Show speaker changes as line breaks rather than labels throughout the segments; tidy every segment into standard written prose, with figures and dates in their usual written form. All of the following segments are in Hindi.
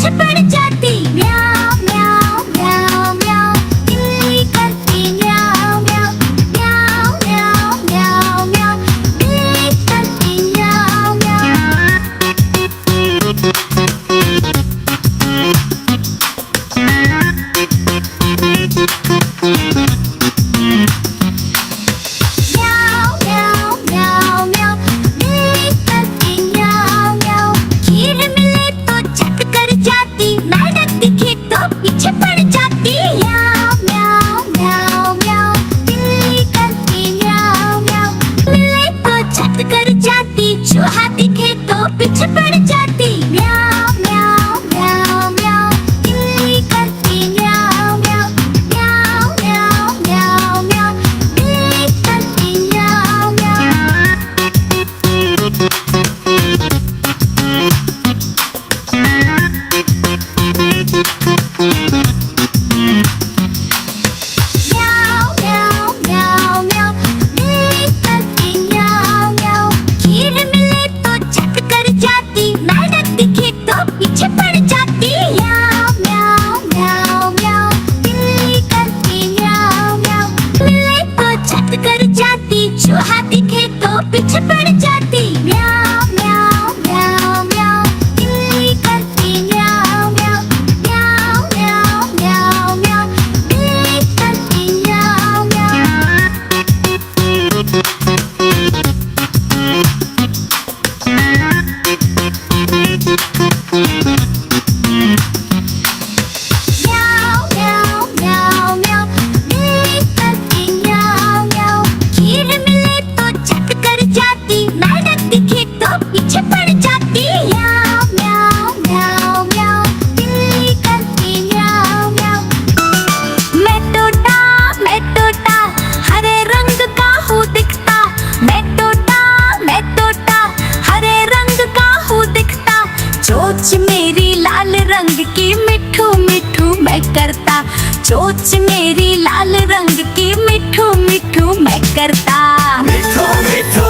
पीछे पड़ जाती। म्याऊं म्याऊं म्याऊं म्याऊं, बिल्ली करती म्याऊं म्याऊं। म्याऊं म्याऊं म्याऊं म्याऊं, बिल्ली करती म्याऊं म्याऊं। म्याऊं म्याऊं म्याऊं म्याऊं, बिल्ली करती म्याऊं म्याऊं। खीर मिले तो झट कर जाती, मेंढक दिखे तो पीछे पड़ जाती। म्याऊं म्याऊं म्याऊं म्याऊं, बिल्ली करती म्याऊं म्याऊं। मिले तो झट कर जाती, चूहा दिखे तो पीछे पड़ जाती। म्याऊं म्याऊं म्याऊं म्याऊं, बिल्ली करती म्याऊं म्याऊं। म्याऊं म्याऊं म्याऊं म्याऊं, बिल्ली करती म्याऊं म्याऊं। म्याऊं म्याऊं म्याऊं म्याऊं, बिल्ली करती म्याऊं म्याऊं। खीर मिले तो झट कर जाती, मेंढक दिखे तो पीछे पड़ जाती। म्याऊं म्याऊं म्याऊं म्याऊं, बिल्ली करती म्याऊं म्याऊं। मिले तो झट कर जाती, चूहा दिखे तो पीछे पड़ जाती। म्याऊं म्याऊं म्याऊं म्याऊं, बिल्ली करती म्याऊं म्याऊं। म्याऊं म्याऊं म्याऊं म्याऊं, बिल्ली करती म्याऊं म्याऊं। म्याऊं म्याऊं म्याऊं म्याऊं, बिल्ली करती म्याऊं म्याऊं। खीर मिले तो झट कर जाती, मेंढक दिखे तो पीछे पड़ जाती। म्याऊं म्याऊं म्याऊं म्याऊं, बिल्ली करती म्याऊं म्याऊं। मैं तोता हरे रंग का हूँ दिखता। मैं तोता हरे रंग का हूँ दिखता। चोंच मेरी लाल रंग की, मिठू मिठू मैं करता। चोंच मेरी लाल रंग की, मिठू मिठू मैं करता।
मिठू मिठू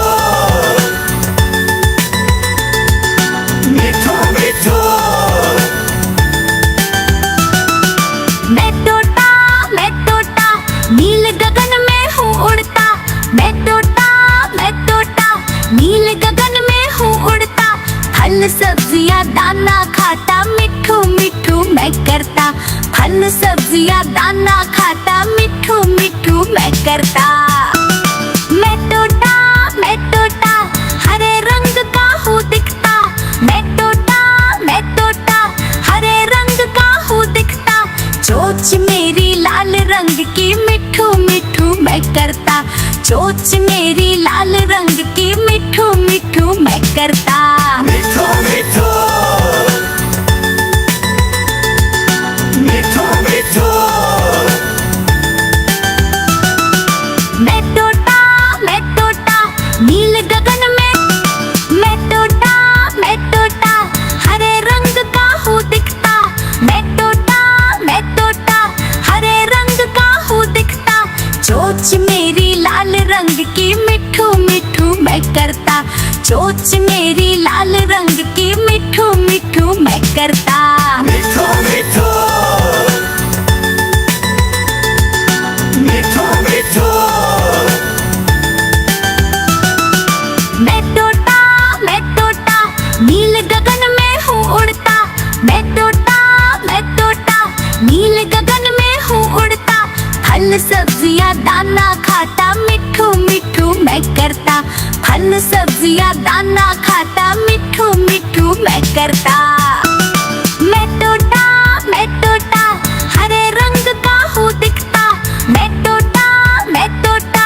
मिठू मिठू
मैं तोता नील गगन में हूँ उड़ता। मैं तोता नील गगन में हूँ उड़ता। फल सब्जियाँ दाना खाता, मिठू मिठू मैं करता। फल सब्जियाँ दाना खाता, मिठू मिठू मैं करता। मैं तोता हरे रंग का हूँ दिखता। मैं तोता हरे रंग का हूँ दिखता। चोंच मेरी लाल रंग की, मिठू मिठू मैं करता। चोंच मेरी लाल रंग की, मिठू मिठू मैं करता।
मिठू मिठू मिठू मिठू
मैं तोता नील गगन में। मैं तोता हरे रंग का हूँ दिखता। मैं तोता हरे रंग का हूँ दिखता। चोंच मेरी लाल रंग की, मिठू मिठू मैं करता। चोंच मेरी लाल रंग की, मिठू मिठू मैं करता।
मिठू मिठू मिठू मिठू
मैं तोता नील गगन में हूँ उड़ता। मैं तोता नील गगन में हूँ उड़ता। फल सब्जियाँ दाना खाता, मिठू मिठू मैं करता। फल सब्जियाँ दाना खाता, मिठू मिठू मैं करता। मैं तोता हरे रंग का हूँ दिखता। मैं तोता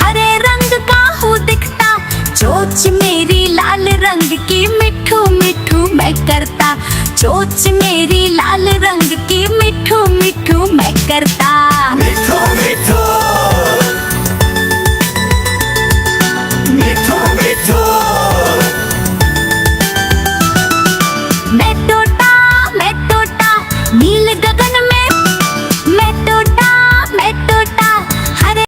हरे रंग का हूँ दिखता। चोंच मेरी लाल रंग की, मिठू मिठू मैं करता। चोंच मेरी लाल रंग की, मिठू मिठू मैं करता।
मिठू मिठू मिठू मिठू
मैं तोता नील